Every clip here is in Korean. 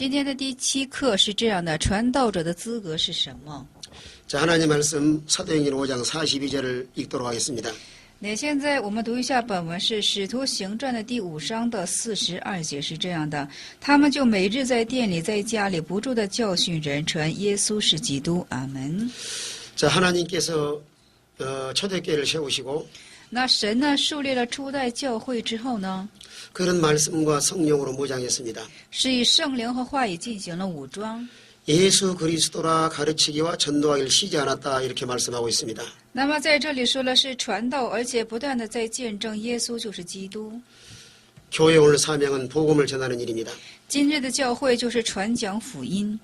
今天的第7课是这样的，传道者的资格是什么？ 자, 하나님 말씀 사도행전 5장 42절을 읽도록 하겠습니다. 那现在我们读一下本文是《使徒行传》的第5章的42节是这样的，他们就每日在店里在家里不住地教训人，传耶稣是基督。阿门。 자, 하나님께서 초대교회를 세우시고 那神呢树立了初代教会之后呢， 그런 말씀과 성령으로 무장했습니다. 是以圣灵和话语进行了武装。 예수 그리스도라 가르치기와 전도하기를 쉬지 않았다 이렇게 말씀하고 있습니다. 那么在这里说了是传道，而且不断地在见证耶稣就是基督。 교회 오늘 사명은 복음을 전하는 일입니다. 今日的教会就是传讲福音，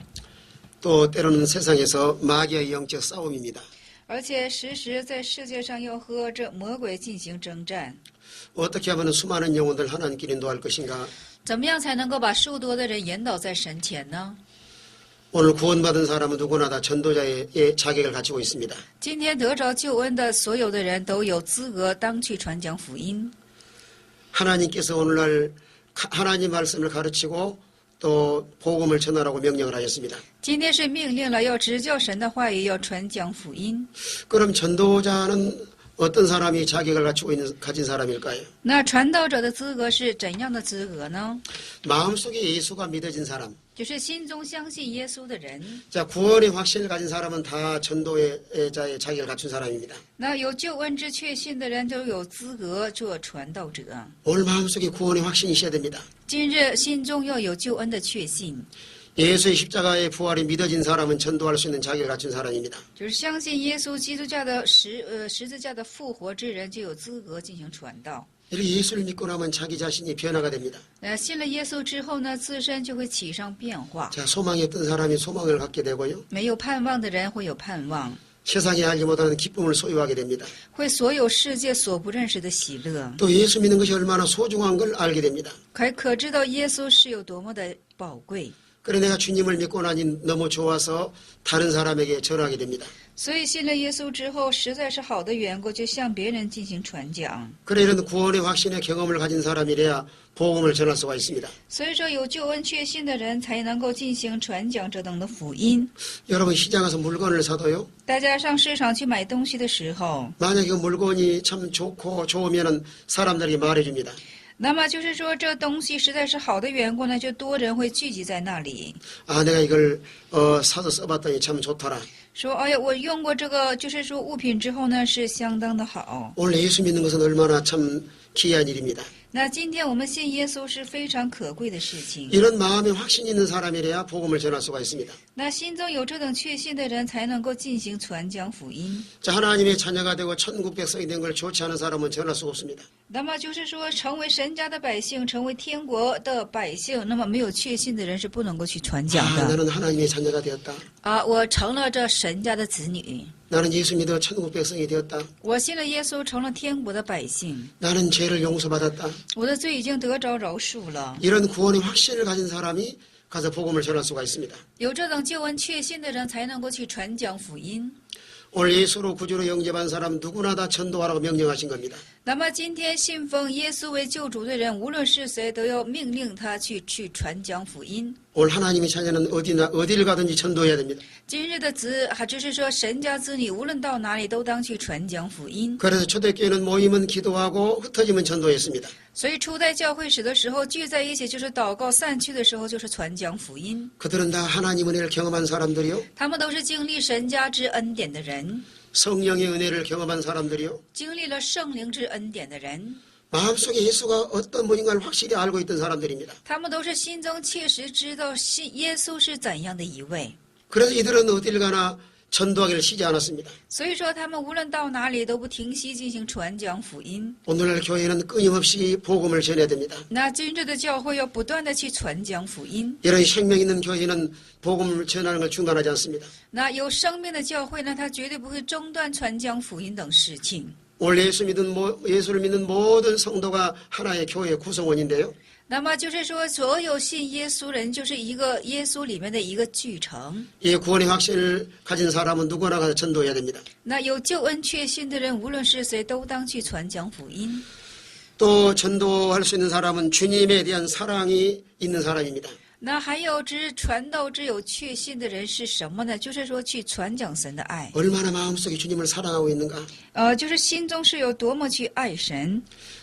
또 때로는 세상에서 마귀의 영적 싸움입니다. 而且时时在世界上要和这魔鬼进行征战。 어떻게 하면 수많은 영혼들 하나님께 인도할 것인가? 怎么样才能够把数多的人引导在神前呢？ 오늘 구원받은 사람은 누구나 다 전도자의 자격을 갖추고 있습니다. 今天得着救恩的所有的人都有资格当去传讲福音。 하나님께서 오늘날 하나님 말씀을 가르치고 또 복음을 전하라고 명령을 하셨습니다. 今天是命令了要执教神的话语，要传讲福音。 그럼 전도자는 어떤 사람이 자격을 가진 사람일까요? 那传道者的资格是怎样的资格呢？ 마음속에 예수가 믿어진 사람. 就是心中相信耶稣的人。 자, 구원의 확신을 가진 사람은 다 전도의 자의 자격을 갖춘 사람입니다. 那有救恩之确信的人都有资格做传道者。 오늘 마음속에 구원의 확신이 있어야 됩니다. 今日心中要有救恩的确信， 예수의 십자가의 부활이 믿어진 사람은 전도할 수 있는 자격을 갖춘 사람입니다. 就是相信耶稣基督教的十字架的复活之人就有资格进行传道。 이렇게 예수를 믿고 나면 자기 자신이 변화가 됩니다. 信了耶稣之后呢，自身就会起上变化。 자, 소망이 없던 사람이 소망을 갖게 되고요. 没有盼望的人会有盼望， 세상이 알지 못하는 기쁨을 소유하게 됩니다. 会所有世界所不认识的喜乐， 또 예수 믿는 것이 얼마나 소중한 걸 알게 됩니다. 可知道耶稣是有多么的宝贵。 그래 내가 주님을 믿고 나니 너무 좋아서 다른 사람에게 전하게 됩니다. 所以信了耶稣之后，实在是好的缘故，就向别人进行传讲。 그래 이런 구원의 확신의 경험을 가진 사람이래야 복음을 전할 수가 있습니다. 所以说，有救恩确信的人才能够进行传讲这等的福音。 여러분 시장 가서 물건을 사도요. 大家上市场去买东西的时候， 만약에 그 물건이 참 좋으면은 사람들이 말해줍니다. 那么就是说这东西实在是好的缘故呢，就多人会聚集在那里， 아 내가 이걸 사서 써봤더니 참 좋더라. 说哎呀，我用过这个，就是说物品之后呢，是相当的好。 오늘 예수 믿는 것은 얼마나 참 귀한 일입니다. 那今天我们信耶稣是非常可贵的事情。 이런 마음에 확신이 있는 사람이래야 복음을 전할 수가 있습니다. 那心中有这等确信的人，才能够进行传讲福音。 자, 하나님의 자녀가 되고 천국 백성이 된 걸 좋지 않은 사람은 전할 수가 없습니다. 那么就是说，成为神家的百姓，成为天国的百姓，那么没有确信的人是不能够去传讲 아, 的。 나는 하나님의 자녀가 되었다. 我成了这神家的子女， 나는 예수 믿어 천국 백성이 되었다. 我信了耶稣，成了天国的百姓， 나는 죄를 용서받았다. 我的罪已经得着饶恕了。 이런 구원의 확신을 가진 사람이 가서 복음을 전할 수가 있습니다. 有这等救恩确信的人，才能够去传讲福音。 오늘 예수로 구주로 영접한 사람 누구나 다 전도하라고 명령하신 겁니다. 那么今天信奉耶稣为救主的人，无论是谁，都要命令他去传讲福音。 오늘 하나님의 자녀는 어디를 가든지 전도해야 됩니다. 今日的就是说神家子女，无论到哪里都当去传讲福音。 그래서 초대교회는 모이면 기도하고 흩어지면 전도했습니다. 所以初代教会史的时候聚在一起就是祷告，散去的时候就是传讲福音。 그들은 다 하나님 은혜를 경험한 사람들이요. 他们都是经历神家之恩典的人， 성령의 은혜를 경험한 사람들이요. 经历了圣灵之恩典的人， 마음속에 예수가 어떤 분인가를 확실히 알고 있던 사람들입니다. 他们都是心中切实知道耶稣是怎样的一位。 그래서 이들은 어딜 가나 전도하기를 쉬지 않았습니다. 所以说他们无论到哪里都不停息进行传讲福音。 오늘날 교회는 끊임없이 복음을 전해야 됩니다. 那今日的教会要不断的去传讲福音。 이런 생명 있는 교회는 복음을 전하는 걸 중단하지 않습니다. 那有生命的教会呢，他绝对不会中断传讲福音等事情。 오늘 예수를 믿는 모든 성도가 하나의 교회의 구성원인데요. 那么就是说，所有信耶稣人就是一个耶稣里面的一个聚成。 이 구원의 확신을 가진 사람은 누구나 가서 전도해야 됩니다. 那有救恩确信的人，无论是谁，都当去传讲福音。 또 전도할 수 있는 사람은 주님에 대한 사랑이 있는 사람입니다. 那还有传道之有确信的人是什么呢？就是说去传讲神的爱， 얼마나 마음속에 주님을 사랑하고 있는가. 就是心中是有多么去爱神。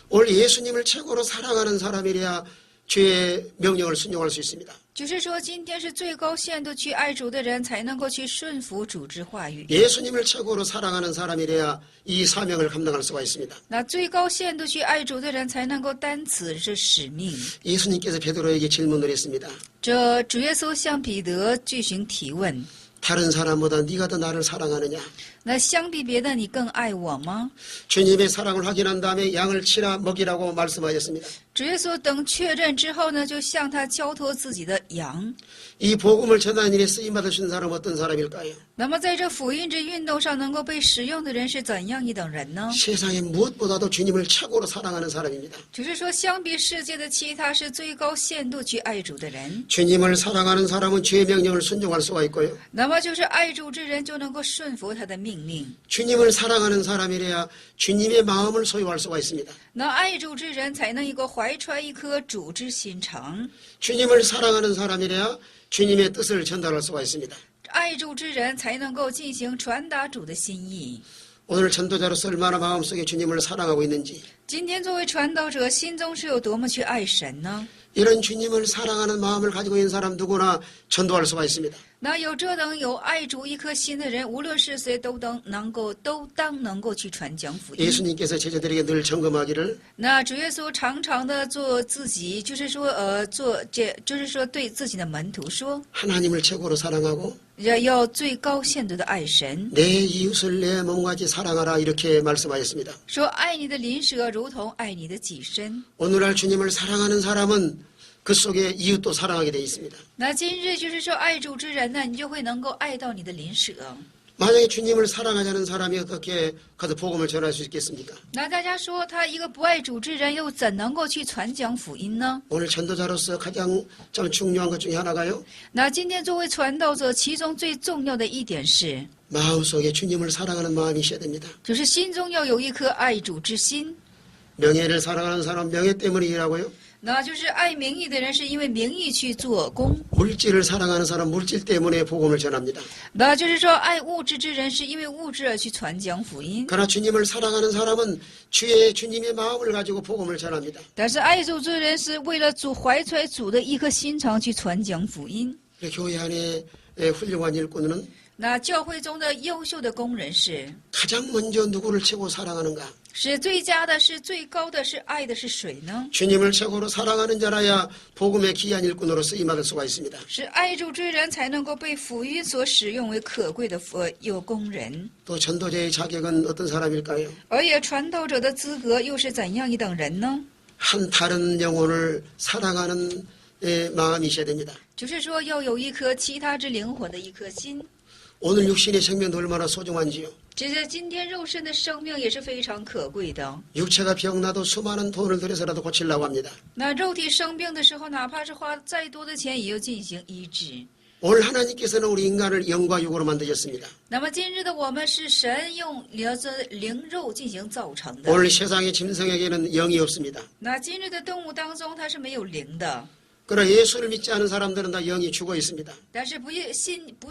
오늘 예수님을 최고로 사랑하는 사람이래야 주의 명령을 순종할 수 있습니다. 就是说，今天是最高限度去爱主的人，才能够去顺服主之话语。 예수님을 최고로 사랑하는 사람이래야 이 사명을 감당할 수가 있습니다. 那最高限度去爱主的人，才能够担此这使命。 예수님께서 베드로에게 질문을 했습니다. 这主耶稣向彼得进行提问： 다른 사람보다 네가 더 나를 사랑하느냐? 那相比别的，你更爱我吗？ 주님의 사랑을 확인한 다음에 양을 치라 먹이라고 말씀하셨습니다. 主耶稣等确认之后呢，就向他交托自己的羊。 이 복음을 전하는 일에 쓰임받을 수 있는 사람은 어떤 사람일까요? 那么在这福音之运动上能够被使用的人是怎样一等人呢？ 세상에 무엇보다도 주님을 최고로 사랑하는 사람입니다. 就是说，相比世界的其他，是最高限度去爱主的人。 주님을 사랑하는 사람은 주의 명령을 순종할 수가 있고요. 那么就是爱主之人就能够顺服他的命令。 주님을 사랑하는 사람이래야 주님의 마음을 소유할 수가 있습니다. 那爱主之人才能一个怀揣一颗主之心肠。 주님을 사랑하는 사람이래야 주님의 뜻을 전달할 수가 있습니다. 爱主之人才能够进行传达主的心意。 오늘 전도자로서 얼마나 마음속에 주님을 사랑하고 있는지 今天作为传道者，心中是有多么去爱神呢？ 이런 주님을 사랑하는 마음을 가지고 있는 사람 누구나 전도할 수가 있습니다. 那有这等有爱主一颗心的人，无论是谁，都当能够去传讲福音。 예수님께서 제자들에게 늘 점검하기를 那主耶稣常常的做自己，就是说就是说对自己的门徒说， 하나님을 최고로 사랑하고 要最高限度的爱神， 내 이웃을 내 몸같이 사랑하라 이렇게 말씀하셨습니다. 说爱你的邻舍如同爱你的己身。 오늘날 주님을 사랑하는 사람은 그 속에 이웃도 사랑하게 되어 있습니다. 那今日就是说爱主之人呢，你就会能够爱到你的邻舍。 만약에 주님을 사랑하지 않은 사람이 어떻게 가서 복음을 전할 수 있겠습니까? 那大家说，他一个不爱主之人，又怎能够去传讲福音呢？ 오늘 전도자로서 가장 좀 중요한 것 중에 하나가요. 那今天作为传道者，其中最重要的一点是， 마음속에 주님을 사랑하는 마음이 있어야 됩니다. 就是心中要有一颗爱主之心。 명예를 사랑하는 사람 명예 때문에 일하고요. 那就是爱名义的人，是因为名义去做工； 물질을 사랑하는 사람 물질 때문에 복음을 전합니다. 那就是说，爱物质之人，是因为物质而去传讲福音。 그러나 주님을 사랑하는 사람은 주님의 마음을 가지고 복음을 전합니다. 但是爱主之人，是为了主怀揣主的一颗心肠去传讲福音。 교회 안에 훌륭한 일꾼은 那教会中的优秀的工人是， 가장 먼저 누구를 최고 사랑하는가? 是最佳的，是最高的，是爱的是谁呢？ 주님을 최고로 사랑하는 자라야 복음의 귀한 일꾼으로 쓰임받을 수가 있습니다. 是爱主之人才能够被福音所使用为可贵的有工人。 또 전도자의 자격은 어떤 사람일까요? 而且传道者的资格又是怎样一等人呢？ 한 다른 영혼을 사랑하는 마음이 있어야 됩니다. 就是说，要有一颗其他之灵魂的一颗心。 오늘 육신의 생명도 얼마나 소중한지요. 这在今天肉身的生命也是非常可贵的。 육체가 병나도 수많은 돈을 들여서라도 고치려고 합니다. 那肉体生病的时候，哪怕是花再多的钱，也要进行医治。 오늘 하나님께서는 우리 인간을 영과 육으로 만드셨습니다. 那么今日的我们是神用灵肉进行造成的。 오늘 세상의 짐승에게는 영이 없습니다. 那今日的动物当中，它是没有灵的。 그러나 예수를 믿지 않은 사람들은 다 영이 죽어 있습니다. 但是不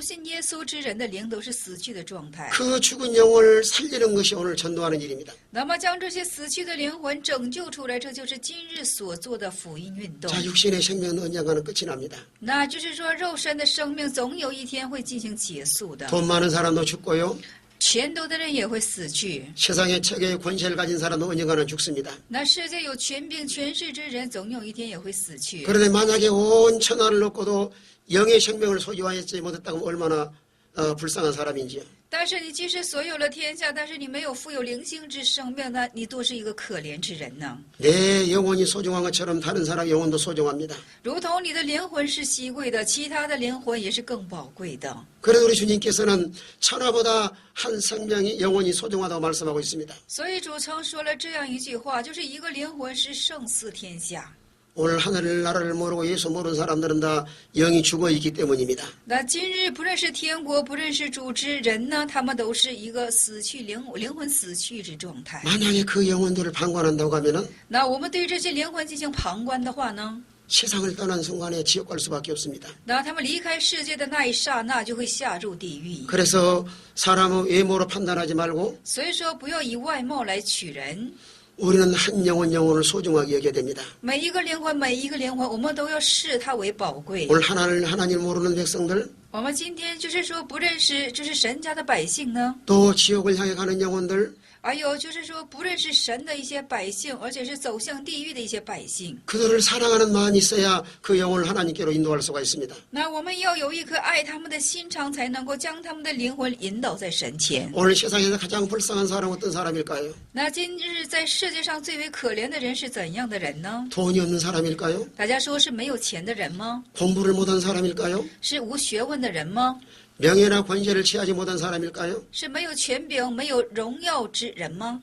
信耶稣之人的灵都是死去的状态。 그 죽은 영을 살리는 것이 오늘 전도하는 일입니다. 那么将这些死去的灵魂拯救出来，这就是今日所做的福音运动。 자, 육신의 생명은 언젠가는 끝이 납니다. 那就是说，肉身的生命总有一天会进行结束的。 돈 많은 사람도 죽고요. 钱多的人也会死去。 세상의 최고의 권세를 가진 사람도 언젠가는 죽습니다. 那世界有权柄、权势之人，总有一天也会死去。 그런데 만약에 온 천하를 놓고도 영의 생명을 소유하지 못했다면 얼마나 불쌍한 사람인지요. 但是你即使所有了天下，但是你没有富有灵性之生命，那你多是一个可怜之人呢。 내 영혼이 소중한 것처럼 다른 사람 영혼도 소중합니다. 如同你的灵魂是稀贵的，其他的灵魂也是更宝贵的。 그래도 우리 주님께서는 천하보다 한 생명이 영혼이 소중하다고 말씀하고 있습니다. 所以主曾说了这样一句话，就是一个灵魂是胜似天下。 오늘 하늘 나라를 모르고 예수 모르는 사람들은 다 영이 죽어 있기 때문입니다. 那今日不认识天国、不认识主之人呢，他们都是一个死去灵魂死去之状态。 만약에 그 영혼들을 방관한다고 하면은 那我们对这些灵魂进行旁观的话呢， 세상을 떠난 순간에 지옥 갈 수밖에 없습니다. 那他们离开世界的那一刹那，就会下入地狱。 그래서 사람의 외모로 판단하지 말고 所以说，不要以外貌来取人。 우리는 한 영혼을 소중하게 여겨야 됩니다. 每一个灵魂，每一个灵魂，我们都要视它为宝贵。 오늘 하나님 모르는 백성들 我们今天就是说不认识，就是神家的百姓呢， 또 지옥을 향해 가는 영혼들 还有就是说不认识神的一些百姓，而且是走向地狱的一些百姓。 그들을 사랑하는 마음이 있어야 그 영혼을 하나님께로 인도할 수가 있습니다. 那我们要有一颗爱他们的心肠，才能够将他们的灵魂引导在神前。 오늘 세상에서 가장 불쌍한 사람은 어떤 사람일까요? 那今日在世界上最为可怜的人是怎样的人呢？ 돈이 없는 사람일까요? 大家说是没有钱的人吗？ 공부를 못한 사람일까요? 是无学问的人吗？ 명예나 권세를 취하지 못한 사람일까요? 是没有权柄、没有荣耀之人吗？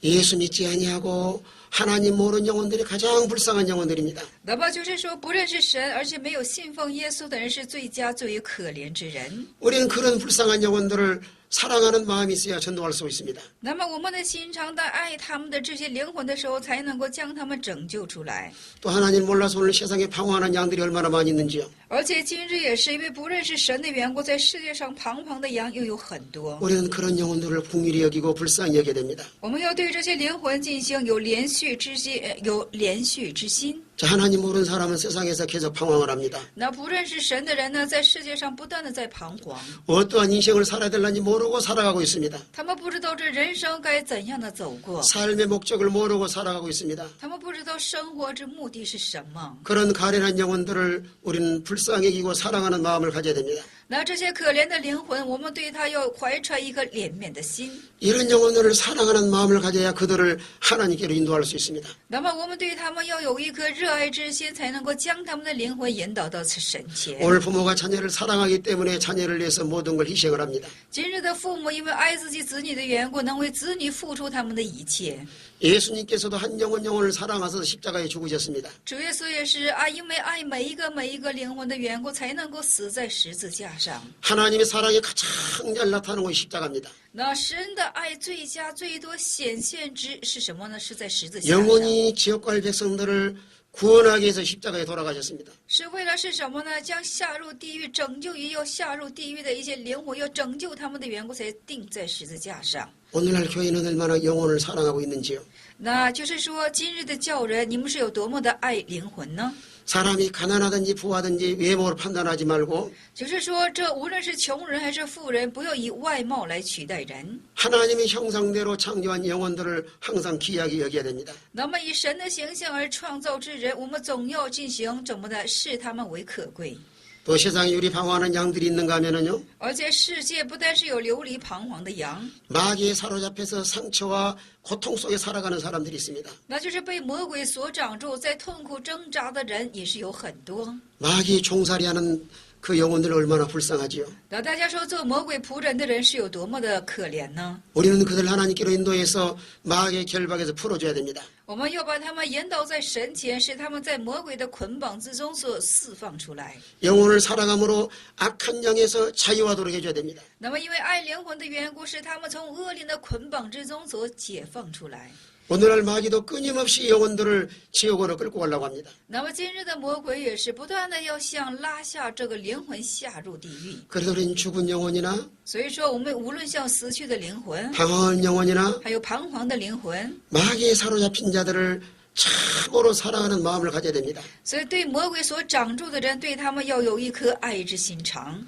예수 믿지 아니하고 하나님 모르는 영혼들이 가장 불쌍한 영혼들입니다. 那么就是说，不认识神，而且没有信奉耶稣的人，是最佳、最为可怜之人。 우리는 그런 불쌍한 영혼들을 사랑하는 마음이 있어야 전도할 수 있습니다. 那么我们的心肠在爱他们的这些灵魂的时候，才能够将他们拯救出来。 또 하나님 몰라서 오늘 세상에 방황하는 양들이 얼마나 많이 있는지요. 而且今日也是因为不认识神的缘故，在世界上彷徨的羊又有很多。 우리는 그런 영혼들을 긍휼히 여기고 불쌍히 여겨야 됩니다. 我们要对这些灵魂进行有连续之心，有连续之心。 자, 하나님 모르는 사람은 세상에서 계속 방황을 합니다. 那不认识神的人呢，在世界上不断的在彷徨， 어떠한 인생을 살아야 될는지 모르고 살아가고 있습니다. 他们不知道这人生该怎样的走过， 삶의 목적을 모르고 살아가고 있습니다. 他们不知道生活之目的是什么。 그런 가련한 영혼들을 우리는 불쌍히 여기고 사랑하는 마음을 가져야 됩니다. 那这些可怜的灵魂，我们对他要怀揣一颗怜悯的心。 이런 영혼들을 사랑하는 마음을 가져야 그들을 하나님께로 인도할 수 있습니다. 那么我们对他们要有一颗热爱之心，才能够将他们的灵魂引导到神前。 오늘 부모가 자녀를 사랑하기 때문에 자녀를 위해서 모든 걸 희생을 합니다. 今日的父母因为爱自己子女的缘故，能为子女付出他们的一切。 예수님께서도 한 영혼을 사랑하셔서 십자가에 죽으셨습니다. 主耶稣也是啊，因为爱每一个灵魂的缘故，才能够死在十字架上。 하나님의 사랑이 가장 잘 나타나는 것이 십자가입니다. 那神的爱最佳、最多显现之是什么呢？是在十字架上。 영원히 지옥 갈 백성들을 구원하기 위해서 십자가에 돌아가셨습니다. 是为了是什么呢？将下入地狱、拯救于要下入地狱的一些灵魂，要拯救他们的缘故，才钉在十字架上。 오늘날 교회는 얼마나 영혼을 사랑하고 있는지요. 那就是说，今日的教人，你们是有多么的爱灵魂呢？ 사람이 가난하든지 부하든지 외모로 판단하지 말고 就是说，这无论是穷人还是富人，不要以外貌来取代人。 하나님의 형상대로 창조한 영혼들을 항상 귀하게 여겨야 됩니다. 那么以神的形象而创造之人，我们总要进行怎么的视他们为可贵。 또 세상에 우리 방황하는 양들이 있는가 하면은요. 而且世界不但是有流离彷徨的羊， 마귀에 사로잡혀서 상처와 고통 속에 살아가는 사람들이 있습니다. 那就是被魔鬼所掌住，在痛苦挣扎的人也是有很多。 마귀 종살이하는 그 영혼들 얼마나 불쌍하지요. 那大家说，做魔鬼仆人的人是有多么的可怜呢？ 우리는 그들 하나님께로 인도해서 마귀의 결박에서 풀어줘야 됩니다. 我们要把他们引导在神前，使他们在魔鬼的捆绑之中所释放出来。 영혼을 사랑함으로 악한 영에서 자유하도록 해줘야 됩니다. 那么，因为爱灵魂的缘故，使他们从恶灵的捆绑之中所解放出来。 오늘날 마귀도 끊임없이 영혼들을 지옥으로 끌고 가려고 합니다. 那么今日的魔鬼也是不断的要想拉下这个灵魂下入地狱。 그래서 우리는 죽은 영혼이나 所以说，我们无论像死去的灵魂， 방황한 영혼이나 还有彷徨的灵魂， 마귀에 사로잡힌 자들을 참으로 사랑하는 마음을 가져야 됩니다. 所以对魔鬼所掌住的人，对他们要有一颗爱之心肠。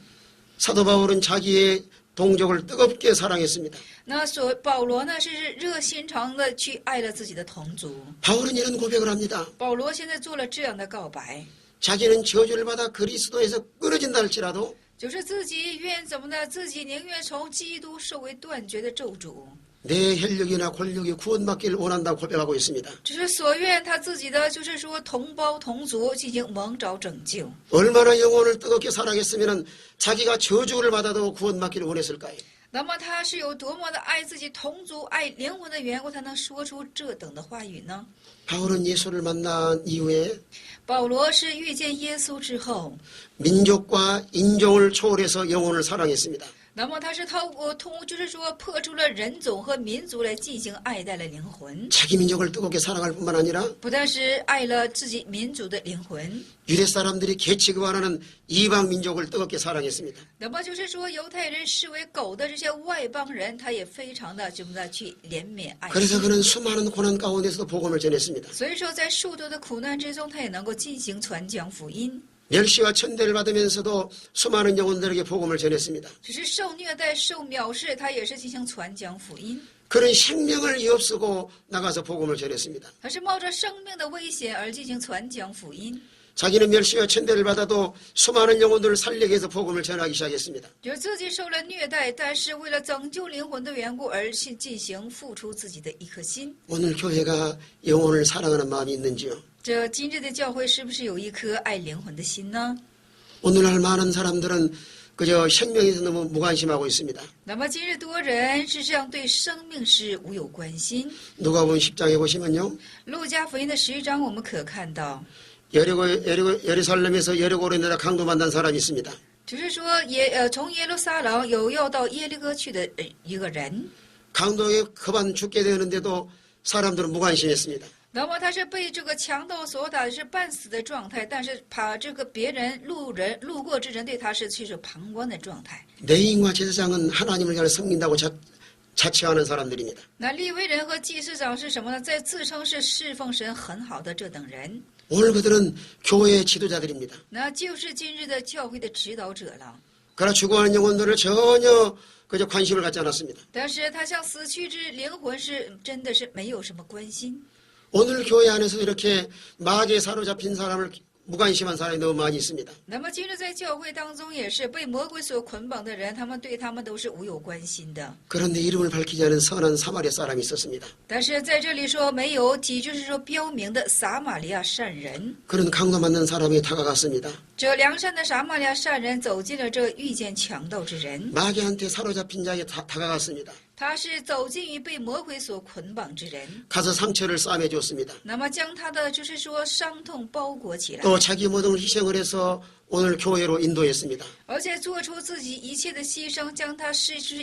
사도 바울은 자기의 동족을 뜨겁게 사랑했습니다. 那保罗呢，是热心肠的去爱了自己的同族。 바울은 이런 고백을 합니다. 保罗现在做了这样的告白， 자기는 저주를 받아 그리스도에서 끊어진다 할지라도 就是自己愿怎么的，自己宁愿从基督受为断绝的咒诅， 내 혈육이나 골육이 구원받기를 원한다고 고백하고 있습니다. 只是所愿他自己的，就是说同胞同族进行蒙召拯救。 얼마나 영혼을 뜨겁게 사랑했으면 자기가 저주를 받아도 구원받기를 원했을까요? 那么他是有多么的爱自己同族、爱灵魂的缘故，才能说出这等的话语呢？ 바울은 예수를 만난 이후에 保罗是遇见耶稣之后， 민족과 인종을 초월해서 영혼을 사랑했습니다. 那么他是就是说破除了人种和民族来进行爱戴了灵魂， 자기 민족을 뜨겁게 사랑할 뿐만 아니라 不但是爱了自己民族的灵魂， 유대 사람들이 개 취급하는 이방 민족을 뜨겁게 사랑했습니다. 那么就是说犹太人视为狗的这些外邦人，他也非常的这么的去怜悯爱 그래서 心。 그는 수많은 고난 가운데서도 복음을 전했습니다. 所以说，在数多的苦难之中，他也能够进行传讲福音。 멸시와 천대를 받으면서도 수많은 영혼들에게 복음을 전했습니다. 只是受虐待、受藐视，他也是进行传讲福音。 그는 생명을 위협쓰고 나가서 복음을 전했습니다. 他是冒着生命的危险而进行传讲福音。 자기는 멸시와 천대를 받아도 수많은 영혼들을 살리기 위해서 복음을 전하기 시작했습니다. 就是自己受了虐待，但是为了拯救灵魂的缘故而去进行付出自己的一颗心。 오늘 교회가 영혼을 사랑하는 마음이 있는지요? 这今日的教会是不是有一颗爱灵魂的心呢？ 오늘날 많은 사람들은 그저 생명에서 너무 무관심하고 있습니다. 那么今日多人事实上对生命是无有关心。 누가복음 10장에 보시면요. 路加福音的11章，我们可看到， 예루살렘에서 여리고로 내다 강도 만난 사람이 있습니다. 只是说从耶路撒冷有要到耶利哥去的一个人， 강도에 급한 죽게 되는데도 사람들은 무관심했습니다. 那么他是被这个强盗所打，是半死的状态，但是把这个别人路过之人对他是去是旁观的状态。 레위인과 제사장은 하나님을 잘 섬긴다고 자처하는 사람들입니다. 那利未人和祭司长是什么呢？在自称是侍奉神很好的这等人， 오늘 그들은 교회의 지도자들입니다. 那就是今日的教会的指导者了。 그러나 죽어가는 영혼들을 전혀 그저 관심을 갖지 않았습니다. 但是他向死去之灵魂是真的是没有什么关心。 오늘 교회 안에서 이렇게 마귀에 사로잡힌 사람을 무관심한 사람이 너무 많이 있습니다. 那么今日在教会当中也是被魔鬼所捆绑的人，他们对他们都是无有关心的。 그런데 이름을 밝히지 않은 선한 사마리아 사람이 있었습니다. 但是在这里说没有提，就是说标明的撒玛利亚善人。 그런 강도 만난 사람이 다가갔습니다. 这良善的撒玛利亚善人走进了这遇见强盗之人， 마귀한테 사로잡힌 자에게 다가갔습니다. 他是走进于被魔鬼所捆绑之人， 가서 상처를 싸매 줬습니다. 那么将他的就是说伤痛包裹起来， 또 자기 모든 걸 희생을 해서 오늘 교회로 인도했습니다. 而且做出自己一切的牺牲，将他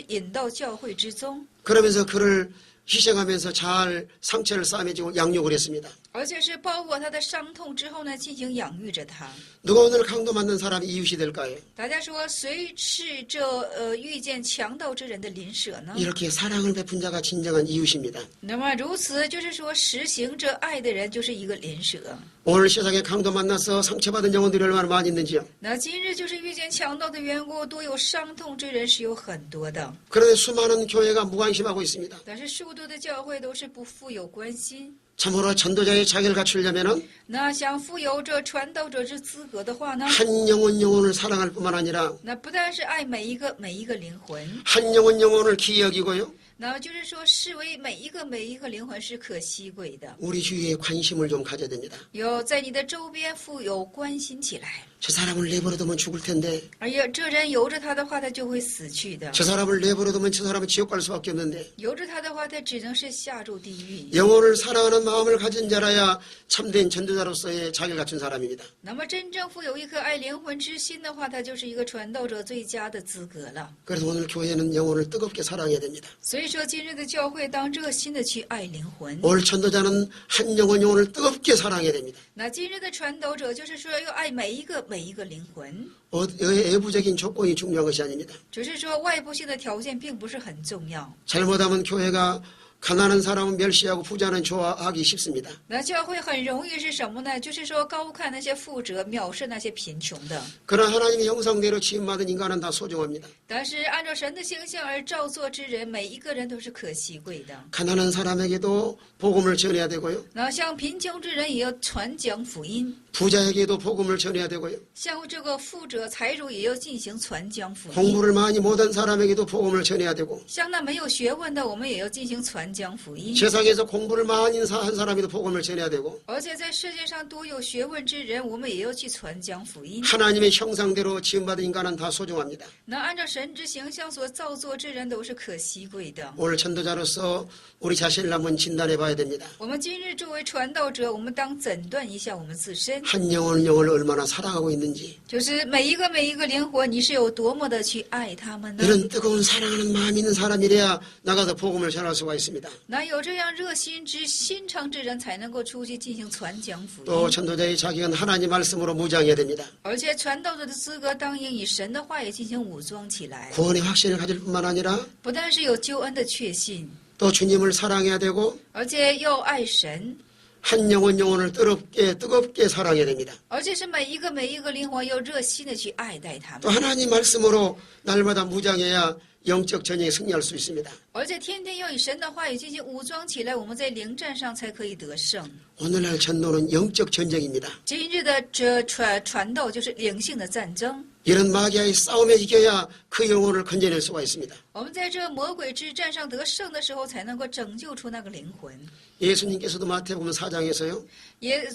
引到教会之中， 그러면서 그를 희생하면서 잘 상처를 싸매주고 양육을 했습니다. 而且是包裹他的伤痛之后呢，进行养育着他。 누가 오늘 강도 만난 사람이 이웃이 될까요? 大家说，谁是这遇见强盗之人的邻舍呢？ 이렇게 사랑을 베푼 자가 진정한 이웃입니다. 那么如此，就是说实行这爱的人就是一个邻舍。 오늘 세상에 강도 만나서 상처받은 영혼들이 얼마나 많이 있는지요. 那今日就是遇见强盗的缘故，多有伤痛之人是有很多的。 그런데 수많은 교회가 무관심하고 있습니다. 但是数多的教会都是不富有关心。 참으로 전도자의 자격을 갖추려면은 那想富有这传道者之资格的话呢， 한 영혼을 사랑할 뿐만 아니라 那不但是爱每一个灵魂， 한 영혼을 기이 여기고요. 那就是说视为每一个灵魂是可惜贵的， 우리 주위에 관심을 좀 가져야 됩니다. 有在你的周边富有关心起来。 저 사람을 내버려두면 죽을 텐데, 而且这人由着他的话，他就会死去的； 저 사람을 내버려두면 저 사람은 지옥 갈 수밖에 없는데, 由着他的话，他只能是下入地狱。 영혼을 사랑하는 마음을 가진 자라야 참된 전도자로서의 자격을 갖춘 사람입니다. 那么真正富有一颗爱灵魂之心的话，他就是一个传道者最佳的资格了。 그래서 오늘 교회는 영혼을 뜨겁게 사랑해야 됩니다. 所以说，今日的教会当热心的去爱灵魂。 오늘 전도자는 한 영혼을 뜨겁게 사랑해야 됩니다. 那今日的传道者就是说要爱每一个灵魂， 외부적인 조건이 중요한 것이 아닙니다. 只是说外部性的条件并不是很重要。 잘못하면 교회가 가난한 사람은 멸시하고 부자는 좋아하기 쉽습니다. 那教会很容易是什么呢？就是说高看那些富者，藐视那些贫穷的。 그러나 하나님의 형상대로 지음받은 인간은 다 소중합니다. 但是按照神的形象而造作之人，每一个人都是可惜贵的。 가난한 사람에게도 복음을 전해야 되고요. 那像贫穷之人也要传讲福音， 부자에게도 복음을 전해야 되고요. 像这个富者财主也要进行传讲福音。 공부를 많이 못한 사람에게도 복음을 전해야 되고, 像那没有学问的，我们也要进行传讲福音。 세상에서 공부를 많이 한 사람이도 복음을 전해야 되고 而且在世界上多有学问之人，我们也要去传讲福音。 하나님의 형상대로 지음받은 인간은 다 소중합니다. 能按照神之形象所造作之人都是可惜贵的。 오늘 전도자로서 우리 자신을 한번 진단해 봐야 됩니다. 我们今日作为传道者，我们当诊断一下我们自身， 한 영혼을 얼마나 사랑하고 있는지 就是每一个灵魂，你是有多么的去爱他们呢？ 이런 뜨거운 사랑하는 마음이 있는 사람이래야 나가서 복음을 전할 수가 있습니다. 那有这样热心之心肠之人，才能够出去进行传讲福 또 音。 전도자의 자격은 하나님 말씀으로 무장해야 됩니다. 而且传道者的资格，当应以神的话语进行武装起来， 구원의 확신을 가질 뿐만 아니라 不但是有救恩的确信， 또 주님을 사랑해야 되고 而且要爱神， 한 영혼을 뜨겁게 사랑해야 됩니다. 而且是每一个灵魂要热心的去爱戴他 또 们， 하나님 말씀으로 날마다 무장해야 영적 전쟁에 승리할 수 있습니다. 而且天天要以神的话语进行武装起来，我们在灵战上才可以得胜。 오늘날 전도는 영적 전쟁입니다. 今日的这传道就是灵性的战争。 이런 마귀와의 싸움에 이겨야 그 영혼을 건져낼 수가 있습니다. 我们在这魔鬼之战上得胜的时候，才能够拯救出那个灵魂。 예수님께서도 마태복음 4장에서요.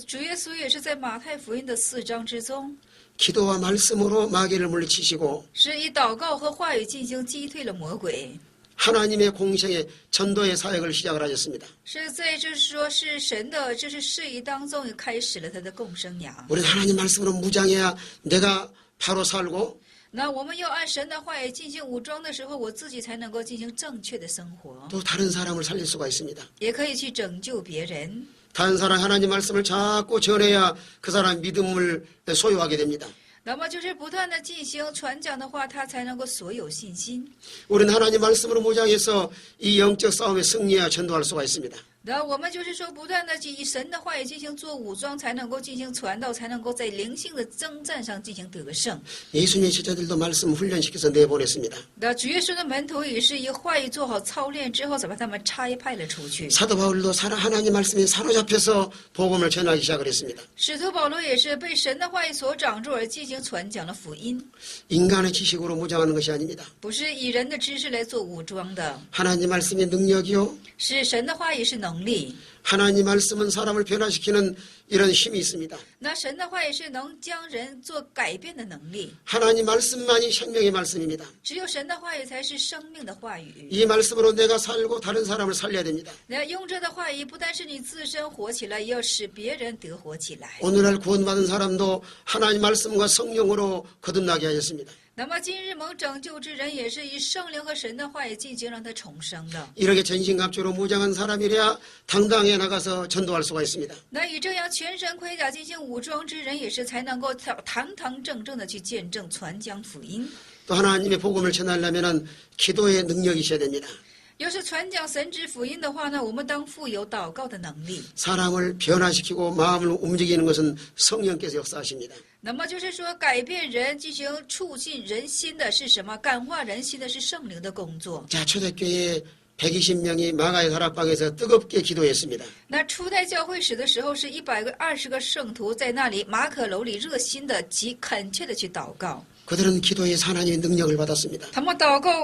主耶稣也是在马太福音的4章之中， 기도와 말씀으로 마귀를 물리치시고 是以祷告和话语进行击退了魔鬼。 하나님의 공생의 전도의 사역을 시작을 하셨습니다. 是在就是说是神的这是事宜当中也开始了他的共生涯。 우리는 하나님 말씀으로 무장해야 내가 바로 살고 那我们要按神的话语进行武装的时候，我自己才能够进行正确的生活， 또 다른 사람을 살릴 수가 있습니다. 也可以去拯救别人。 다른 사람 하나님 말씀을 자꾸 전해야 그 사람 믿음을 소유하게 됩니다. 那么就是不断的进行传讲的话，他才能够所有信心。 우리는 하나님 말씀으로 무장해서 이 영적 싸움에 승리해야 전도할 수가 있습니다. 那我们就是说，不断的以神的话语进行做武装，才能够进行传道，才能够在灵性的征战上进行得胜。 예수님의 제자들도 말씀 훈련시켜서 내보냈습니다. 那主耶稣的门徒也是以话语做好操练之后，才把他们差派了出去。 사도 바울도 하나님 말씀에 사로잡혀서 복음을 전하기 시작을 했습니다. 使徒保罗也是被神的话语所掌住而进行传讲了福音， 인간의 지식으로 무장하는 것이 아닙니다. 不是以人的知识来做武装的， 하나님 말씀의 능력이요. 是神的话语是能力。 하나님 말씀은 사람을 변화시키는 이런 힘이 있습니다. 那神的话语是能将人做改变的能力， 하나님 말씀만이 생명의 말씀입니다. 只有神的话语才是生命的话语。 이 말씀으로 내가 살고 다른 사람을 살려야 됩니다. 那用这的话语，不单是你自身活起来，也要使别人得活起来。 오늘날 구원받은 사람도 하나님 말씀과 성령으로 거듭나게 하셨습니다. 那么今日蒙拯救之人，也是以圣灵和神的话语进行让他重生的。 이렇게 전신갑주로 무장한 사람이래야 당당히 나가서 전도할 수가 있습니다. 那以这样全身盔甲进行武装之人，也是才能够堂堂正正的去见证传讲福音。 또 하나님의 복음을 전하려면 기도의 능력이 있어야 됩니다. 要是传讲神之福音的话呢，我们当负有祷告的能力。 사람을 변화시키고 마음을 움직이는 것은 성령께서 역사하십니다. 那么就是说，改变人、进行促进人心的是什么？感化人心的是圣灵的工作。 자, 초대교회 120명이 마가의 다락방에서 뜨겁게 기도했습니다. 那初代教会史的时候，是120个圣徒在那里马可楼里热心的、极恳切的去祷告。 그들은 기도에서 하나님의 능력을 받았습니다. 他们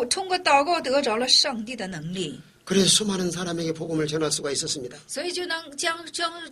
通过祷告得着了上帝的能力。 그래서 수많은 사람에게 복음을 전할 수가 있었습니다. 所以就能将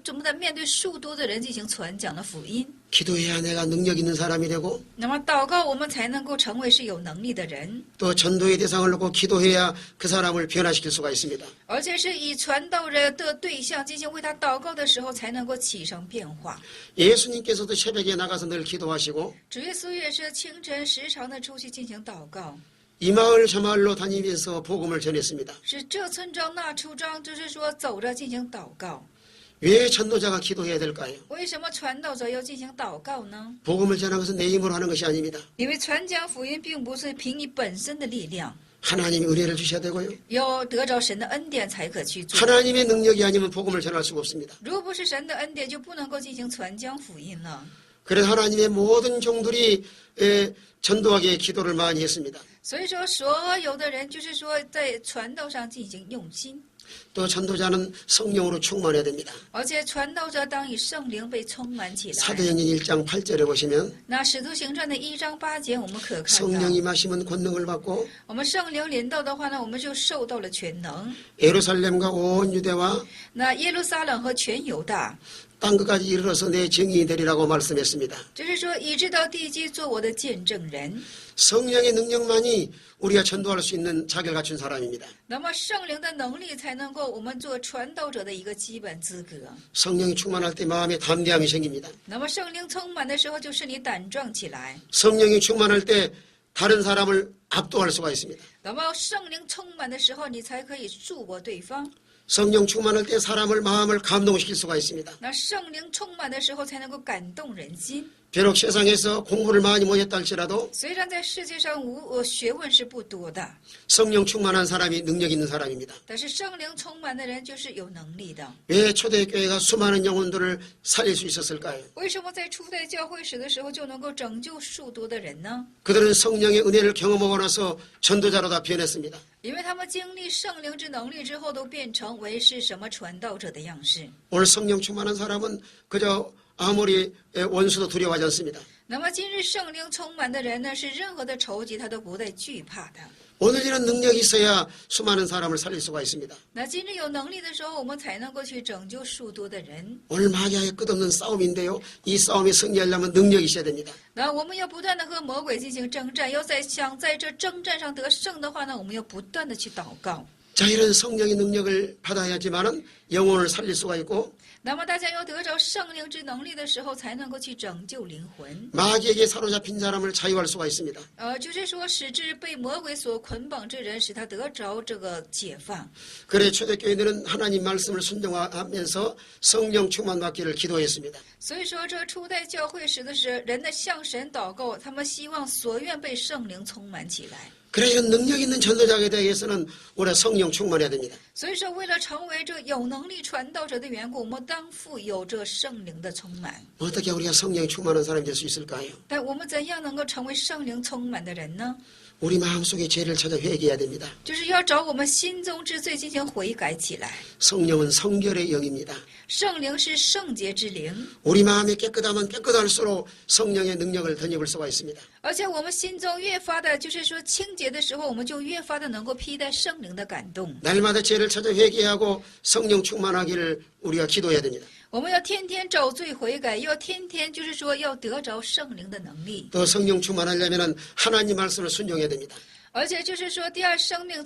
我们的面对数多的人进行传讲的福音。 기도해야 내가 능력 있는 사람이 되고 那么祷告，我们才能够成为是有能力的人， 또 전도의 대상을 놓고 기도해야 그 사람을 변화시킬 수가 있습니다. 而且是以传道人的对象进行为他祷告的时候，才能够起上变化。 예수님께서도 새벽에 나가서 늘 기도하시고 主耶稣也是清晨时常的出去进行祷告， 이 마을 저 마을로 다니면서 복음을 전했습니다. 是这村庄那村庄，就是说走着进行祷告。 왜 전도자가 기도해야 될까요? 为什么传道者要进行祷告呢？ 복음을 전하는 것은 내 힘으로 하는 것이 아닙니다. 因为传讲福音并不是凭你本身的力量， 하나님이 은혜를 주셔야 되고요. 要得着神的恩典才可去做。 하나님의 능력이 아니면 복음을 전할 수가 없습니다. 如果不是神的恩典，就不能够进行传讲福音了。 그래서 하나님의 모든 종들이 전도하기에 기도를 많이 했습니다. 所以说，所有的人就是说，在传道上进行用心。또 전도자는 성령으로 충만해야 됩니다. 而且传道者当以圣灵被充满起来。 사도행전 1장 8절에 보시면 那使徒行传的1章8节，我们可看到， 성령이 마시면 권능을 받고 我们圣灵临到的话呢，我们就受到了全能。 예루살렘과 온 유대와 那耶路撒冷和全犹大， 땅끝까지 이르러서 내 증인이 되리라고 말씀했습니다. 就是说，以致到地基做我的见证人。 성령의 능력만이 우리가 전도할 수 있는 자격을 갖춘 사람입니다. 那么圣灵的能力才能够我们做传道者的一个基本资格。 성령이 충만할 때 마음에 담대함이 생깁니다. 那么圣灵充满的时候，就使你胆壮起来。 성령이 충만할 때 다른 사람을 압도할 수가 있습니다. 那么圣灵充满的时候，你才可以束缚对方。 성령 충만할 때 사람을 마음을 감동시킬 수가 있습니다. 那圣灵充满的时候，才能够感动人心。 비록 세상에서 공부를 많이 못했다 할지라도 虽然在世界上学问是不多的， 성령 충만한 사람이 능력 있는 사람입니다. 但是圣灵充满的人就是有能力的。 왜 초대교회가 수많은 영혼들을 살릴 수 있었을까요? 为什么在初代教会史的时候就能够拯救数多的人呢？ 그들은 성령의 은혜를 경험하고 나서 전도자로 다 변했습니다. 因为他们经历圣灵之能力之后，都变成为是什么传道者的样式。 오늘 성령 충만한 사람은 그저 아무리 원수도 두려워하지 않습니다. 那么今日圣灵充满的人呢，是任何的仇敌他都不再惧怕的。 오늘 이런 능력이 있어야 수많은 사람을 살릴 수가 있습니다. 那今日有能力的时候，我们才能够去拯救数多的人。 오늘 마귀와의 끝없는 싸움인데요. 이 싸움에 승리하려면 능력이 있어야 됩니다. 那我们要不断的和魔鬼进行征战，想在这征战上得胜的话呢，我们要不断的去祷告。 자, 이런 성령의 능력을 받아야지만은 영혼을 살릴 수가 있고 那么大家要得着圣灵之能力的时候，才能够去拯救灵魂。 마귀에게 사로잡힌 사람을 자유할 수가 있습니다. 就是说，使之被魔鬼所捆绑之人，使他得着这个解放。 그래 초대교회들은 하나님 말씀을 순종하면서 성령 충만 받기를 기도했습니다. 所以说，这初代教会使的是人的向神祷告，他们希望所愿被圣灵充满起来。 그래 이런 능력 있는 전도자에 대해서는 우리가 성령 충만해야 됩니다. 所以说，为了成为这有能力传道者的缘故，我们当负有这圣灵的充满。 어떻게 우리가 성령이 충만한 사람이 될 수 있을까요? 但我们怎样能够成为圣灵充满的人呢？ 우리 마음속에 죄를 찾아 회개해야 됩니다. 就是要找我们心中之罪进行悔改起来。 성령은 성결의 영입니다. 圣灵是圣洁之灵， 우리 마음이 깨끗하면 깨끗할수록 성령의 능력을 덧입을 수가 있습니다. 而且我们心中越发的，就是说清洁的时候，我们就越发的能够披戴圣灵的感动。 날마다 죄를 찾아 회개하고 성령 충만하기를 우리가 기도해야 됩니다. 我们要天天找罪悔改，要天天就是说要得着圣灵的能力， 또 성령 충만하려면 하나님 말씀을 순종해야 됩니다. 而且就是说第二生命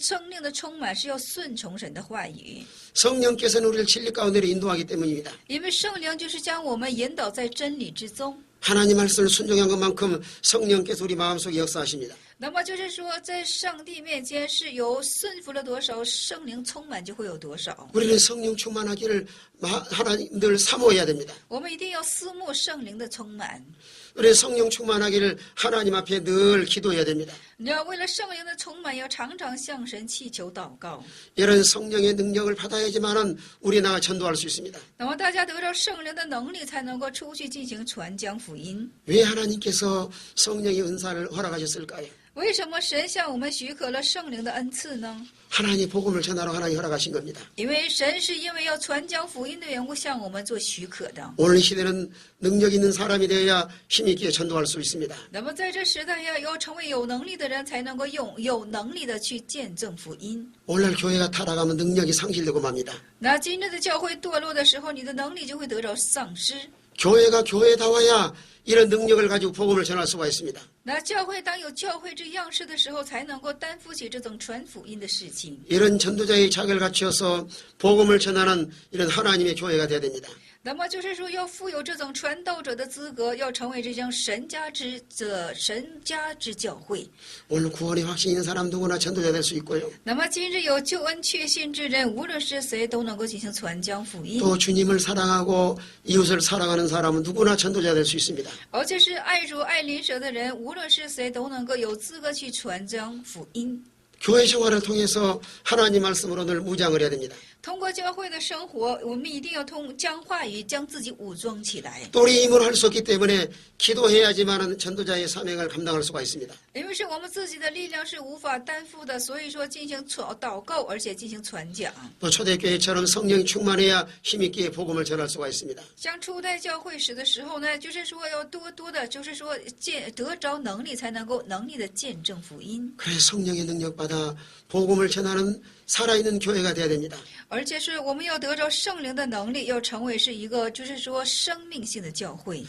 的充满是要顺从神的话语， 성령께서는 우리를 진리 가운데로 인도하기 때문입니다. 因为圣灵就是将我们引导在真理之中。 하나님 말씀을 순종한 것만큼 성령께서 우리 마음속에 역사하십니다. 那么就是说，在上帝面前是有顺服了多少，圣灵充满就会有多少。 우리는 성령 충만하기를 하나님 늘 사모해야 됩니다. 我们一定要思慕圣灵的充满。 우리는 성령 충만하기를 하나님 앞에 늘 기도해야 됩니다. 你要为了圣灵的充满，要常常向神祈求祷告。 이런 성령의 능력을 받아야지만은 우리 나가 전도할 수 있습니다. 那么大家得到圣灵的能力，才能够出去进行传讲福音。 왜 하나님께서 성령의 은사를 허락하셨을까요? 为什么神向我们许可了圣灵的恩赐呢？ 하나님 복음을 전하러 하나님 허락하신 겁니다. 因为神是因为要传讲福音的缘故，向我们做许可的。 오늘 이 시대는 능력 있는 사람이 되어야 힘있게 전도할 수 있습니다. 那么在这时代要成为有能力的人，才能够有能力的去见证福音。 오늘 교회가 타락하면 능력이 상실되고 맙니다. 那今日的教会堕落的时候，你的能力就会得着丧失。 교회가 교회다워야 이런 능력을 가지고 복음을 전할 수가 있습니다. 那教会当有教会之样式的时候，才能够担负起这种传福音的事情。 이런 전도자의 자격을 갖추어서 복음을 전하는 이런 하나님의 교회가 되어야 됩니다. 那么就是说，要负有这种传道者的资格，要成为这将神家之教会。 오늘 구원의 확신 있는 사람 누구나 전도자 될 수 있고요. 那么今日有救恩确信之人，无论是谁，都能够进行传讲福音。 또 주님을 사랑하고 이웃을 사랑하는 사람은 누구나 전도자 될 수 있습니다. 而且是爱主爱邻舍的人，无论是谁，都能够有资格去传讲福音。 교회 생활을 통해서 하나님 말씀으로 늘 무장을 해야 됩니다. 通过教会的生活，我们一定要将话语将自己武装起来。 또 우리 힘으로 할 수 없기 때문에 기도해야지만 전도자의 사명을 감당할 수가 있습니다. 因为是我们自己的力量是无法担负的，所以说进行祷告，而且进行传讲。 또 초대교회처럼 성령 충만해야 힘있게 복음을 전할 수가 있습니다. 像初代教会史的时候呢，就是说要多多的，就是说得着能力，才能够能力的见证福音。 그래 성령의 능력받아 복음을 전하는 살아있는 교회가 돼야 됩니다. 而且是我们要得着圣灵的能力，要成为是一个就是说生命性的教会。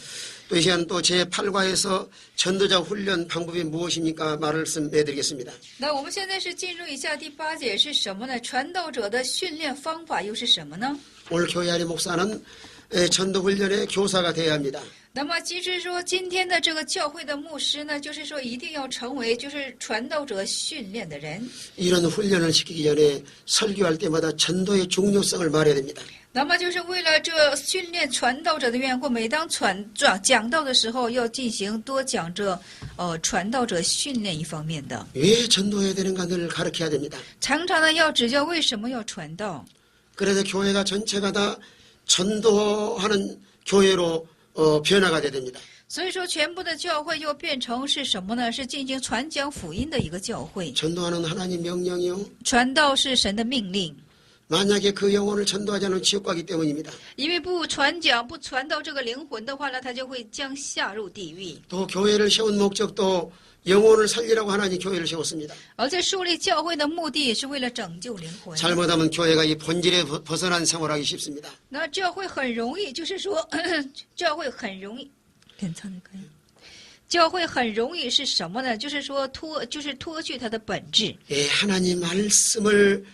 또 이 시간 또 제8과에서 전도자 훈련 방법이 무엇입니까? 말씀해드리겠습니다. 那我们现在是进入以下第8节是什么呢？传道者的训练方法又是什么呢？ 오늘 교회 안의 목사는 전도 훈련의 교사가 되어야 합니다. 那么其实说今天的这个教会的牧师呢，就是说一定要成为就是传道者训练的人。 이런 훈련을 시키기 전에 설교할 때마다 전도의 중요성을 말해야 됩니다. 那么就是为了这训练传道者的缘故，每当讲道的时候，要进行多讲这传道者训练一方面的。 왜 전도해야 되는가 늘 가르쳐야 됩니다. 常常呢要指教为什么要传道。 그래서 교회가 전체가 다 전도하는 교회로 변화가 돼야 됩니다. 所以说，全部的教会又变成是什么呢？是进行传讲福音的一个教会。 전도하는 하나님 명령이요. 传道是神的命令， 만약에 그 영혼을 전도하지 않으면 지옥 가기 때문입니다. 因为不传讲、不传到这个灵魂的话呢，他就会将下入地狱。 또 교회를 세운 목적도 영혼을 살리라고 하나님 교회를 세웠습니다. 而且树立教会的目的也是为了拯救灵魂。 잘못하면 교회가 이 본질에 벗어난 생활하기 쉽습니다. 那教会很容易，就是说，教会很容易，教会很容易是什么呢？就是说脱去它的本质。 예, 하나님 말씀을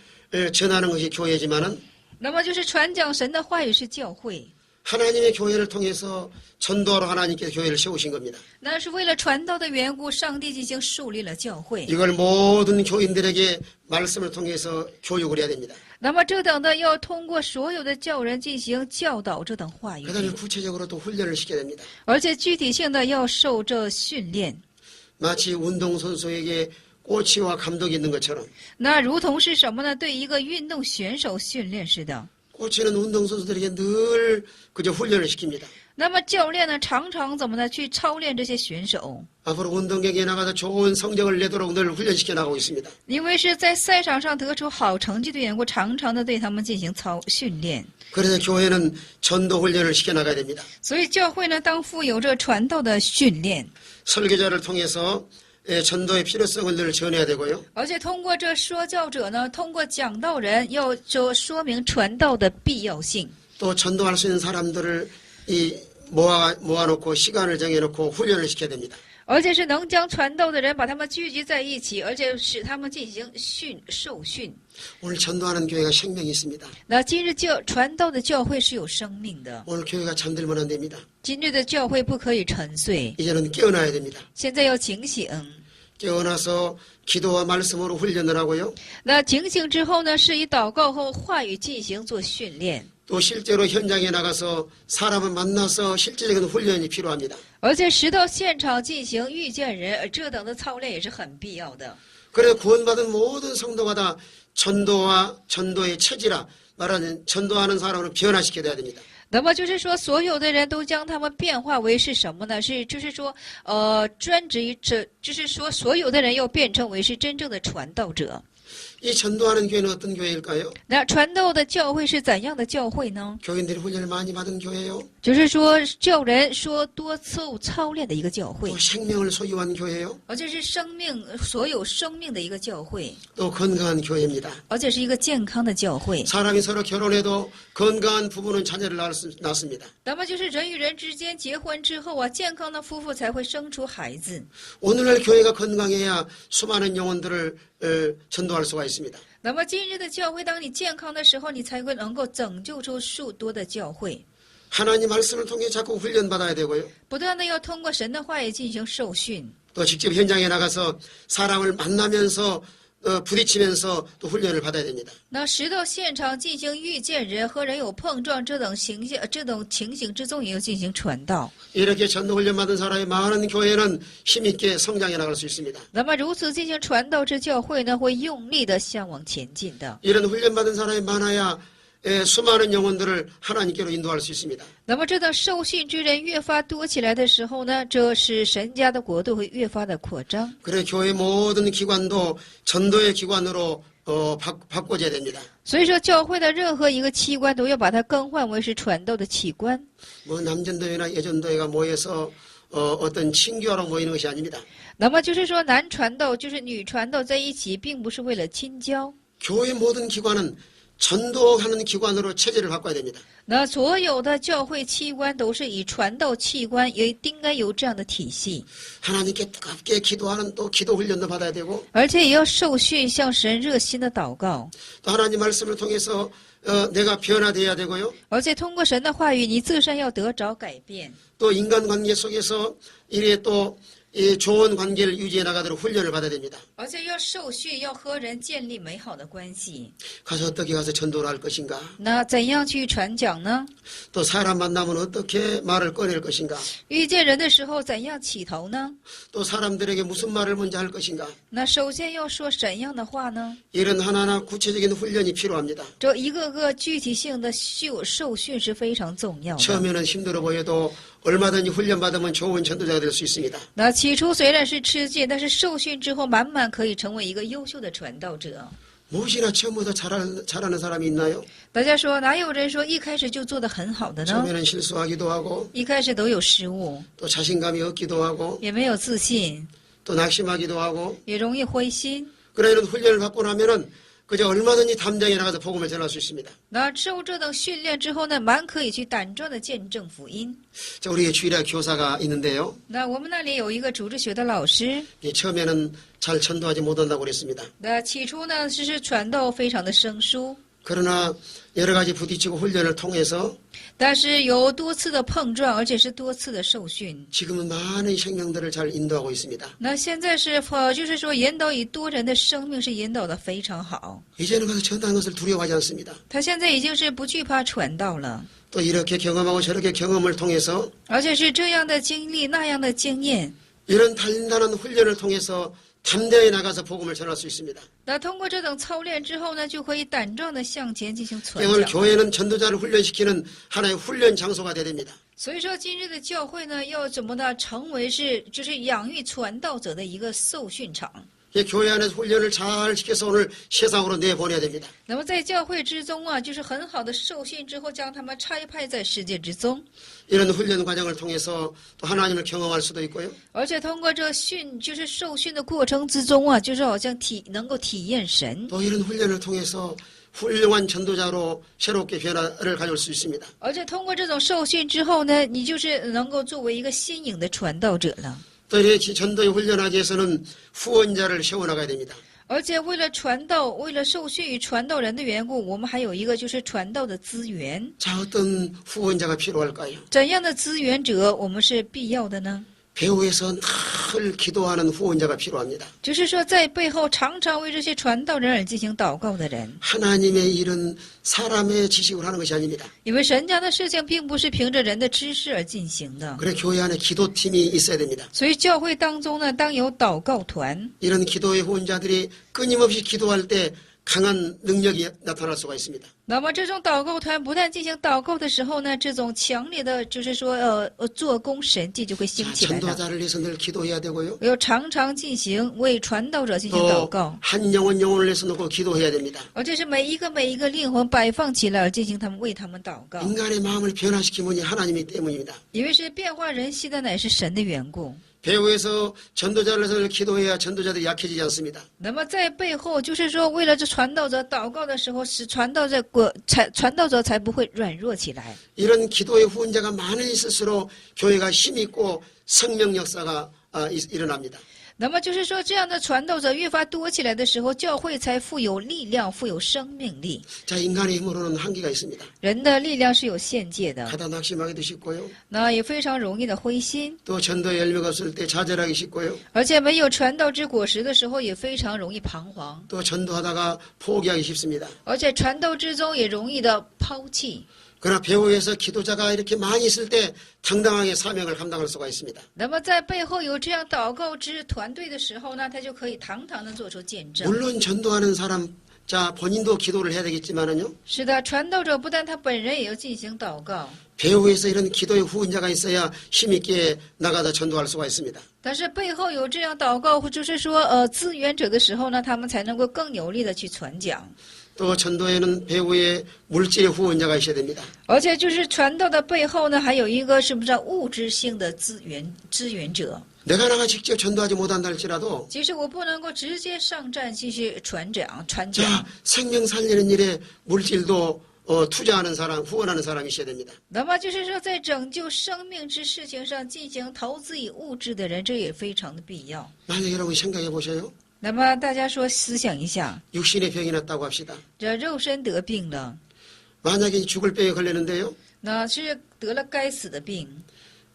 전하는 것이 교회지만은 那么就是传讲神的话语是教会， 하나님의 교회를 통해서 전도하러 하나님께서 교회를 세우신 겁니다. 那是为了传道的缘故，上帝进行树立了教会。 이걸 모든 교인들에게 말씀을 통해서 교육을 해야 됩니다. 那么这等的要通过所有的教人进行教导这等话语， 그다음에 구체적으로 또 훈련을 시켜야 됩니다. 而且具体性的要受这训练。 마치 운동선수에게 코치와 감독이 있는 것처럼 那如同是什么呢？对一个运动选手训练似的。 코치는 운동선수들에게 늘 그저 훈련을 시킵니다. 那么教练呢，常常怎么呢？去操练这些选手， 앞으로 운동 경기에 나가서 좋은 성적을 내도록 늘 훈련시켜 나가고 있습니다. 因为是在赛场上得出好成绩的缘故，常常的对他们进行训练。 그래서 교회는 전도 훈련을 시켜 나가야 됩니다. 所以教会呢，当负有这传道的训练， 설교자를 통해서 전도의 필요성을 늘 전해야 되고요. 而且通过这说教者呢，通过讲道人要说明传道的必要性。 또 전도할 수 있는 사람들을 모아놓고 시간을 정해놓고 훈련을 시켜야 됩니다. 而且是能将传道的人把他们聚集在一起，而且使他们进行受训。 오늘 전도하는 교회가 생명이 있습니다. 那今日传道的教会是有生命的， 오늘 교회가 잠들면 안 됩니다. 今日的教会不可以沉睡， 이제는 깨어나야 됩니다. 现在要警醒。 깨어나서 기도와 말씀으로 훈련을 하고요. 那警醒之后呢，是以祷告和话语进行做训练， 또 실제로 현장에 나가서 사람을 만나서 실제적인 훈련이 필요합니다. 而且实到现场进行遇见人，这等的操练也是很必要的。 그래서 구원받은 모든 성도가 다 전도와 전도의 체질화 말하는 전도하는 사람으로 변화시켜야 됩니다. 那么就是说，所有的人都将他们变化为是什么呢？就是说，专职于这，就是说，所有的人要变成为是真正的传道者。 이 전도하는 교회는 어떤 교회일까요? 那传道的教会是怎样的教会呢？ 교인들이 훈련을 많이 받은 교회요. 就是说，教人说多受操练的一个教会， 또 생명을 소유한 교회요. 而且是所有生命的一个教会， 또 건강한 교회입니다. 而且是一个健康的教会。 사람이 서로 결혼해도 건강한 부부는 자녀를 낳습니다. 那么就是人与人之间结婚之后啊，健康的夫妇才会生出孩子。 오늘날 교회가 건강해야 수많은 영혼들을 전도할 수가 있습니다. 那么今日的教会，当你健康的时候，你才会能够拯救出数多的教会。 하나님 말씀을 통해 자꾸 훈련받아야 되고요. 不断的要通过神的话语进行受训， 또 직접 현장에 나가서 사람을 만나면서 부딪히면서 또 훈련을 받아야 됩니다. 那实到现场进行遇见人和人有碰撞这种情形之中，也要进行传道。 이렇게 전도 훈련 받은 사람이 많은 교회는 힘있게 성장해 나갈 수 있습니다. 那么如此进行传道之教会呢，会用力的向往前进的。 이런 훈련 받은 사람이 많아야 수많은 영혼들을 하나님께로 인도할 수 있습니다. 那么这等受训之人越发多起来的时候呢，这是神家的国度会越发的扩张。 그래 교회 모든 기관도 전도의 기관으로 바꿔줘야 됩니다. 所以说，教会的任何一个器官都要把它更换为是传道的器官。 뭐 남전도회나 여전도회가 모여서 어떤 친교하러 모이는 것이 아닙니다. 那么就是说，男传道就是女传道在一起，并不是为了亲交。 교회 모든 기관은 전도하는 기관으로 체제를 바꿔야 됩니다. 那所有的教会器官都是以传道器官，也应该有这样的体系， 하나님께 뜨겁게 기도하는 또 기도 훈련도 받아야 되고 而且也要受训，向神热心的祷告， 또 하나님 말씀을 통해서 내가 변화돼야 되고요. 而且通过神的话语，你自身要得着改变。 또 인간관계 속에서 이래 또 이 좋은 관계를 유지해 나가도록 훈련을 받아야 됩니다. 而且要受训，要和人建立美好的关系。 가서 어떻게 가서 전도를 할 것인가? 那怎样去传讲呢？ 또 사람 만나면 어떻게 말을 꺼낼 것인가? 遇见人的时候怎样起头呢？ 또 사람들에게 무슨 말을 먼저 할 것인가? 那首先要说怎样的话呢？ 이런 하나하나 구체적인 훈련이 필요합니다. 这一个个具体性的受训是非常重要的。 처음에는 힘들어 보여도 얼마든지 훈련받으면 좋은 전도자가 될 수 있습니다. 那起初虽然是吃劲，但是受训之后，满满可以成为一个优秀的传道者。 무엇이나 처음부터 잘하는 사람이 있나요? 大家说，哪有人说一开始就做得很好的呢？ 처음에는 실수하기도 하고 一开始都有失误， 또 자신감이 없기도 하고 也没有自信， 또 낙심하기도 하고 也容易灰心。 그러나 이런 훈련을 받고 나면은 그저 얼마든지 담장에 나가서 복음을 전할 수 있습니다. 那受这等训练之后呢，蛮可以去胆壮的见证福音。 자, 우리의 주일학 교사가 있는데요. 那我们那里有一个主日学的老师， 처음에는 잘 전도하지 못한다고 그랬습니다. 那起初呢，是传道非常的生疏， 그러나 여러 가지 부딪히고 훈련을 통해서 但是有多次的碰撞，而且是多次的受训。 지금은 많은 생명들을 잘 인도하고 있습니다. 那现在是就是说引导以多人的生命是引导的非常好。 이제는 가서 전도하는 것을 두려워하지 않습니다. 他现在已经是不惧怕传道了， 또 이렇게 경험하고 저렇게 경험을 통해서 而且是这样的经历那样的经验。 이런 단단한 훈련을 통해서 담대히 나가서 복음을 전할 수 있습니다. 那通过这种操练之后呢，就可以胆壮的向前进行传 오늘 讲。 교회는 전도자를 훈련시키는 하나의 훈련 장소가 되야 됩니다. 所以说，今日的教会呢，要怎么呢？成为就是养育传道者的一个受训场。 교회 안에서 훈련을 잘 시켜서 오늘 세상으로 내보내야 됩니다. 那么在教会之中啊，就是很好的受训之后，将他们差派在世界之中， 이런 훈련 과정을 통해서 또 하나님을 경험할 수도 있고요. 而且通过这就是受训的过程之中啊，就是好像能够体验神， 또 이런 훈련을 통해서 훌륭한 전도자로 새롭게 변화를 가져올 수 있습니다. 而且通过这种受训之后呢，你就是能够作为一个新颖的传道者了。 또 이렇게 전도에 훈련하기 위해서는 후원자를 세워나가야 됩니다. 而且为了传道，为了受训与传道人的缘故，我们还有一个就是传道的资源。 자, 어떤 후원자가 필요할까요? 怎样的资源者我们是必要的呢？ 배후에서 늘 기도하는 후원자가 필요합니다. 就是说，在背后常常为这些传道人而进行祷告的人， 하나님의 일은 사람의 지식으로 하는 것이 아닙니다. 因为神家的事情并不是凭着人的知识而进行的， 그래 교회 안에 기도팀이 있어야 됩니다. 所以教会当中呢，当有祷告团， 이런 기도의 후원자들이 끊임없이 기도할 때 강한 능력이 나타날 수가 있습니다. 那么这种祷告团不但进行祷告的时候呢，这种强烈的就是说做工神迹就会兴 자, 起来的。 전도자를 위해서 늘 기도해야 되고요. 要常常进行为传道者进行祷 또 告， 한 영혼을 내서 놓고 기도해야 됩니다. 而这是每一个灵魂摆放起来而进行为他们祷告， 인간의 마음을 변화시킨 분이 하나님이기 때문입니다. 因为是变化人心的乃是神的缘故。 배후에서 전도자를 위해서 기도해야 전도자들이 약해지지 않습니다. 那么在背后，就是说，为了这传道者祷告的时候，使传道者才不会软弱起来。 이런 기도의 후원자가 많이 있을수록 교회가 힘있고 생명 역사가 일어납니다. 那么就是说，这样的传道者越发多起来的时候，教会才富有力量，富有生命力。 자, 인간의 힘으로는 한계가 있습니다. 人的力量是有限界的， 가다 낙심하기도 쉽고요. 那也非常容易的灰心， 또 전도의 열매가 없을 때 좌절하기 쉽고요. 而且没有传道之果实的时候，也非常容易彷徨， 또 전도하다가 포기하기 쉽습니다. 而且传道之中也容易的抛弃。 그러나 배후에서 기도자가 이렇게 많이 있을 때 당당하게 사명을 감당할 수가 있습니다. 那么在背后有这样祷告之团队的时候呢，他就可以堂堂的做出见证。 물론 전도하는 사람, 자, 본인도 기도를 해야 되겠지만은요. 是的，传道者不但他本人也要进行祷告， 배후에서 이런 기도의 후원자가 있어야 힘있게 나가다 전도할 수가 있습니다. 但是背后有这样祷告或就是说资源者的时候呢，他们才能够更有力的去传讲。 또 전도에는 배후에 물질의 후원자가 있어야 됩니다. 而且就是传道的背后呢，还有一个是不是物质性的支援者？ 내가 나가 직접 전도하지 못한다 할지라도 其实我不能够直接上战继续传讲。 자, 생명 살리는 일에 물질도 투자하는 사람, 후원하는 사람이 있어야 됩니다. 那么就是说，在拯救生命之事情上进行投资以物质的人，这也非常的必要。 만약 여러분 생각해 보세요. 那么大家说，思想一下， 육신의 병이 났다고 합시다. 这肉身得病了， 만약에 죽을 병에 걸렸는데요. 那是得了该死的病。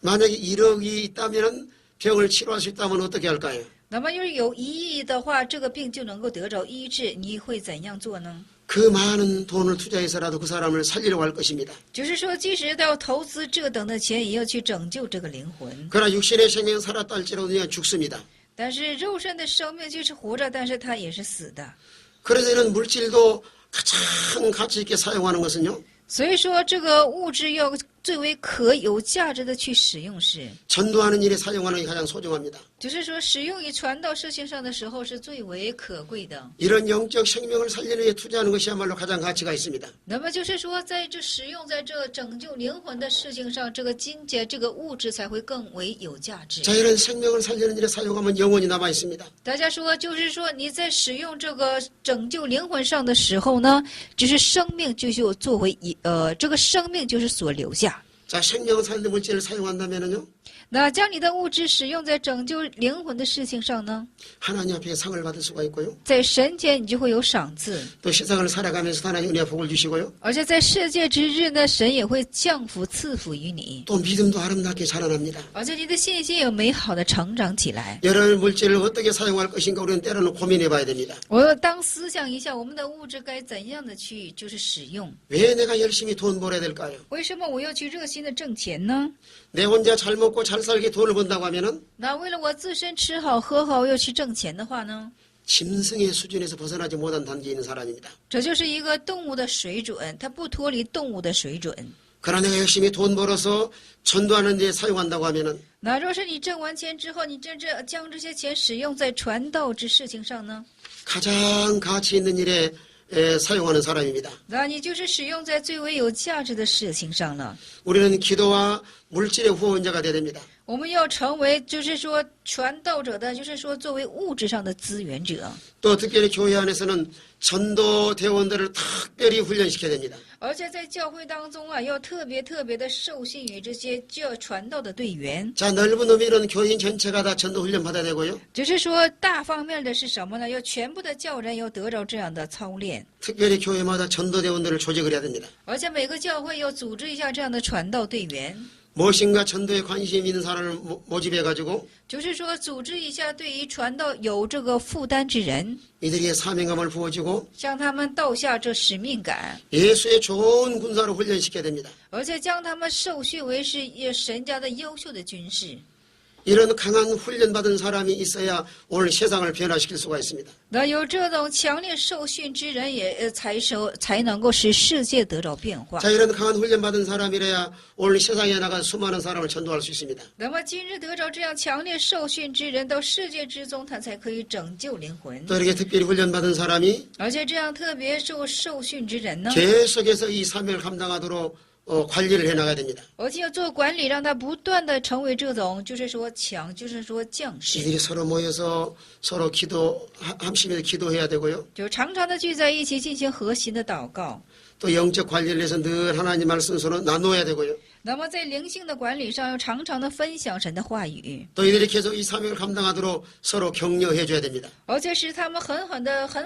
만약에 1억이 있다면 병을 치료할 수 있다면 어떻게 할까요? 那么要是有1亿的话，这个病就能够得着医治，你会怎样做呢？ 그 많은 돈을 투자해서라도 그 사람을 살리려고 할 것입니다. 就是说，即使要投资这等的钱，也要去拯救这个灵魂。 그러나 육신의 생명은 살았다 할지라도 그냥 죽습니다. 但是肉身的生命就是活着，但是它也是死的。 그래서 이런 물질도 가장 가치 있게 사용하는 것은요. 所以说，这个物质要最为可有价值的去使用是， 전도하는 일에 사용하는 게 가장 소중합니다. 就是说使用于传道事情上的时候是最为可贵的。 이런 영적 생명을 살리는 데 투자하는 것이야말로 가장 가치가 있습니다. 那么就是说，在这使用在这拯救灵魂的事情上，这个金钱、这个物质才会更为有价值。 자, 이런 생명을 살리는 일에 사용하면 영원히 남아 있습니다. 大家说，就是说你在使用这个拯救灵魂上的时候呢，就是生命就是作为这个生命就是所留下。 자, 생명을 살리는 물질을 사용한다면은요. 那将你的物质使用在拯救灵魂的事情上呢， 하나님 앞에 상을 받을 수가 있고요. 在神前你就会有赏赐， 또 세상을 살아가면서 하나님 은혜와 복을 주시고요. 而且在世界之日呢，神也会降福赐福于你， 또 믿음도 아름답게 자라납니다. 而且你的信心有美好的成长起来。 여러 물질을 어떻게 사용할 것인가 우리는 때로는 고민해 봐야 됩니다. 我当思想一下，我们的物质该怎样的去就是使用？ 왜 내가 열심히 돈 벌어야 될까요? 为什么我要去热心的挣钱呢？ 내 혼자 잘 먹고 잘 살게 돈을 번다고 하면은 那为了我自身吃好喝好要去挣钱的话呢， 짐승의 수준에서 벗어나지 못한 단계에 있는 사람입니다. 这就是一个动物的水准，它不脱离动物的水准。 그러나 내가 열심히 돈 벌어서 전도하는 데 사용한다고 하면은 那若是你挣完钱之后，你真正将这些钱使用在传道之事情上呢， 가장 가치 있는 일에 사용하는 사람입니다. 那你就是使用在最为有价值的事情上了。 우리는 기도와 물질의 후원자가 되어야 됩니다. 我们要成为就是说传道者的，就是说作为物质上的资源者。 또 특별히 교회 안에서는 전도 대원들을 특별히 훈련시켜야 됩니다. 而且在教会当中啊，要特别的受训于这些传道的队员。 자, 넓은 의미로는 교인 전체가 다 전도 훈련 받아야 되고요. 就是说大方面的是什么呢？要全部的教人要得着这样的操练， 특별히 교회마다 전도 대원들을 조직을 해야 됩니다. 而且每个教会要组织一下这样的传道队员。 무엇인가 전도에 관심 있는 사람을 모집해가지고 就是说，组织一下对于传道有这个负担之人， 이들에게 사명감을 부어주고 向他们斗下这使命感， 예수의 좋은 군사로 훈련시켜야 됩니다. 而且将他们受训为是神家的优秀的军士。 이런 강한 훈련받은 사람이 있어야 오늘 세상을 변화시킬 수가 있습니다. 那有这种强烈受训之人也才能够使世界得着变化。 자, 이런 강한 훈련받은 사람이라야 오늘 세상에 나가 수많은 사람을 전도할 수 있습니다. 那么今日得着这样强烈受训之人，到世界之中，他才可以拯救灵魂。 또 이렇게 특별히 훈련받은 사람이 而且这样特别受训之人呢， 계속해서 이 사명을 감당하도록 관리를 해나가야 됩니다. 而且要做管理，让他不断的成为这种就是说将士， 이들이 서로 모여서 서로 함심해서 기도해야 되고요. 就常常的聚在一起进行核心的祷告。 또 영적 관리를 해서 늘 하나님 말씀 서로 나누어야 되고요. 那么在灵性的管理上，要常常的分享神的话语， 또 이들이 계속 이 사명을 감당하도록 서로 격려해 줘야 됩니다. 而且使他们很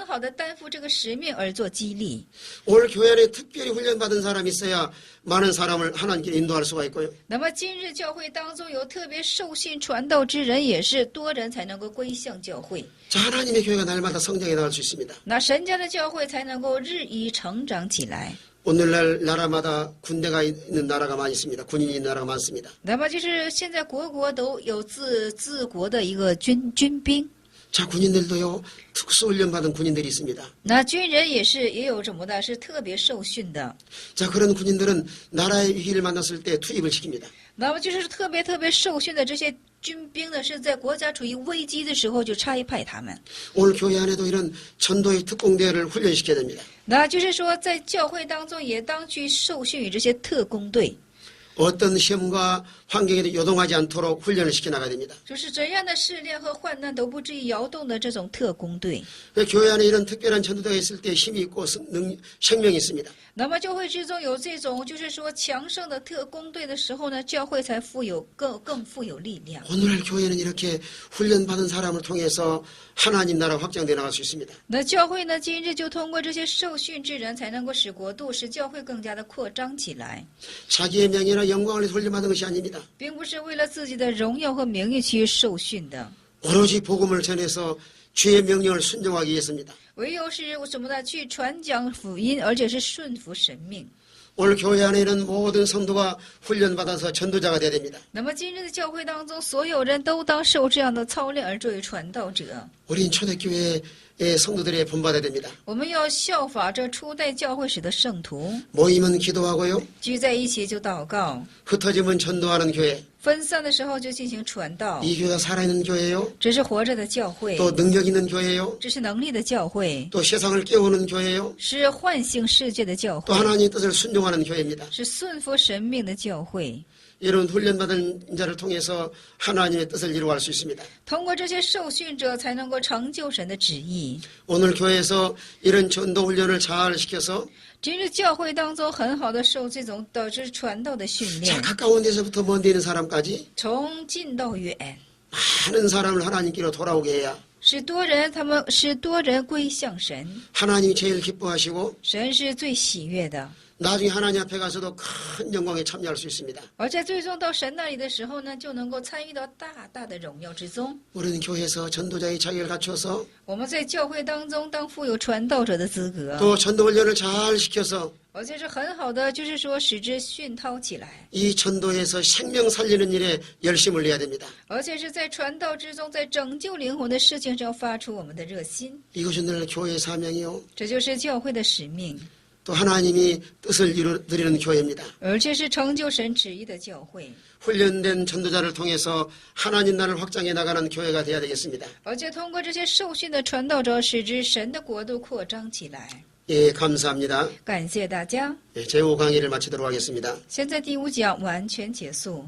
好的担负这个使命而做激励。 오늘 교회 안에 특별히 훈련받은 사람이 있어야 많은 사람을 하나님께 인도할 수가 있고요. 那么今日教会当中有特别受训传道之人，也是多人才能够归向教会， 자, 하나님의 교회가 날마다 성장해 나갈 수 있습니다. 那神家的教会才能够日益成长起来。 오늘날 나라마다 군대가 있는 나라가 많이 있습니다. 군인이 있는 나라가 많습니다. 那么就是现在国都有自国的一个军兵， 자, 군인들도요, 특수훈련받은 군인들이 있습니다. 那军人也有什么的，是特别受训的。 자, 그런 군인들은 나라의 위기를 만났을 때 투입을 시킵니다. 那么就是特别受训的这些军兵呢，是在国家处于危机的时候就差派他们。 오늘 교회 안에도 이런 전도의 특공대를 훈련시켜야 됩니다. 那就是说，在教会当中也当去受训于这些特工队， 어떤 시험과 환경에도 요동하지 않도록 훈련을 시켜나가야 됩니다. 就是怎样的试炼和患难都不至于摇动的这种特工队。 교회 안에 이런 특별한 전도대가 있을 때 힘이 있고 생명이 있습니다. 那么教会之中有这种就是说强盛的特工队的时候呢，教会才更富有力量。 오늘날 교회는 이렇게 훈련받은 사람을 통해서 하나님 나라 확장되어 나갈 수 있습니다. 那教会呢，今日就通过这些受训之人，才能够使国度、使教会更加的扩张起来， 자기의 명예나 영광을 위해서 훈련받은 것이 아닙니다. 并不是为了自己的荣耀和名誉去受训的， 오로지 복음을 전해서 주의 명령을 순종하기 위해서입니다. 唯有是什么呢？去传讲福音，而且是顺服神命。 오늘 교회 안에 있는 모든 성도가 훈련받아서 전도자가 되어야 됩니다. 那么今日的教会当中，所有人都当受这样的操练而作为传道者。 우린 초대교회의 성도들의 본받아야 됩니다. 我们要效法这初代教会时的圣徒， 모이면 기도하고요. 聚在一起就祷告， 흩어지면 전도하는 교회. 分散的时候就进行传道。 이 교회가 살아있는 교회예요. 这是活着的教会， 또 능력 있는 교회예요. 这是能力的教会， 또 세상을 깨우는 교회예요. 是唤醒世界的教 또 会， 하나님의 뜻을 순종하는 교회입니다. 是顺服神命的教会。 이런 훈련받은 자를 통해서 하나님의 뜻을 이루어갈 수 있습니다. 通过这些受训者，才能够成就神的旨意。 오늘 교회에서 이런 전도 훈련을 잘 시켜서 今日教会当中很好的受这种导致传道的训 자, 练， 가까운 데서부터 먼 데 있는 사람까지 从近到远， 많은 사람을 하나님께로 돌아오게 해야 使多人归向神。 하나님이 제일 기뻐하시고 神是最喜悦的， 나중에 하나님 앞에 가서도 큰 영광에 참여할 수 있습니다. 而在最终到神那里的时候呢，就能够参与到大的荣耀之中。 우리는 교회에서 전도자의 자격을 갖춰서 我们在教会当中当负有传道者的资格， 또 전도 훈련을 잘 시켜서 而且是很好的，就是说使之熏陶起来， 이 전도에서 생명 살리는 일에 열심을 내야 됩니다. 而且是在传道之中，在拯救灵魂的事情上发出我们的热心。 이것이 오늘 교회의 사명이요. 这就是教会的使命， 또 하나님이 뜻을 이루어드리는 교회입니다. 而且是成就神旨意的教会， 훈련된 전도자를 통해서 하나님 나라를 확장해 나가는 교회가 되어야 되겠습니다. 而且通过这些受训的传道者，使之神的国度扩张起来。 예, 감사합니다. 感谢大家， 예, 제5강의를 마치도록 하겠습니다. 现在第5讲完全结束。